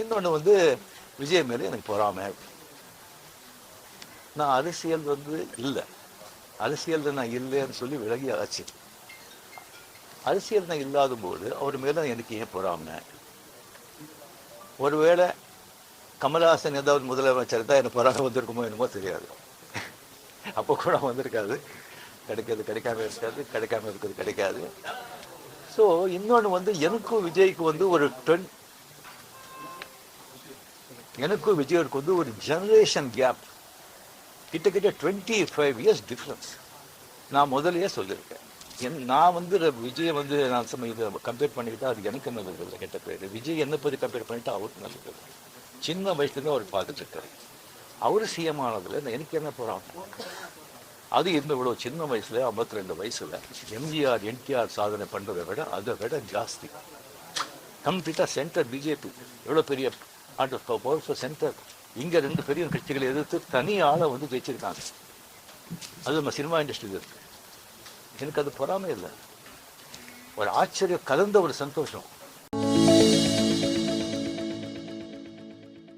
இன்னொன்று வந்து விஜய் மேலே எனக்கு பொறாமை. நான் அரசியல் வந்து இல்லை, அரசியலில் நான் இல்லைன்னு சொல்லி விலகி ஆச்சு. அரசியல் நான் இல்லாத போது அவர் மேலே எனக்கு ஏன் பொறாமை? ஒருவேளை கமல்ஹாசன் ஏதாவது முதலமைச்சர் தான் எனக்கு பொறாமை வந்திருக்குமோ என்னமோ தெரியாது. அப்போ கூட வந்திருக்காது. கிடைக்கிறது கிடைக்காம இருக்காது, கிடைக்காம இருக்கிறது கிடைக்காது. ஸோ இன்னொன்று வந்து எனக்கும் விஜய்க்கு வந்து ஒரு எனக்கும் விஜய்க்கு வந்து ஒரு ஜெனரேஷன் கேப், கிட்டத்தட்ட 25 இயர்ஸ் டிஃப்ரென்ஸ். நான் முதலையே சொல்லியிருக்கேன். நான் வந்து விஜயை வந்து நான் இதை கம்பேர் பண்ணிக்கிட்டா அது எனக்கு நல்லது இல்லை, கெட்ட பேர். விஜய் என்னை பற்றி கம்பேர் பண்ணிட்டா அவருக்கு நல்லது. சின்ன வயசுலேருந்து அவர் பார்த்துட்டு இருக்காரு. அவர் சிஎம் ஆனதில் எனக்கு என்ன போகிறாங்க? அது இந்த இவ்வளோ சின்ன வயசில் 52 வயசில் எம்ஜிஆர் என்டிஆர் சாதனை பண்ணுறதை விட அதை விட ஜாஸ்தி. கம்ப்ளீட்டாக சென்டர் பிஜேபி எவ்வளோ பெரிய பவர்ஃபுல் சென்டர். இங்கே 2 பெரிய கட்சிகளை எதிர்த்து தனி ஆளை வந்து ஜெயிச்சிருக்காங்க. அது நம்ம சினிமா இண்டஸ்ட்ரியில் இருக்கு. எனக்கு அது பொறாமை இல்லை, ஒரு ஆச்சரியம் கலந்த ஒரு சந்தோஷம்.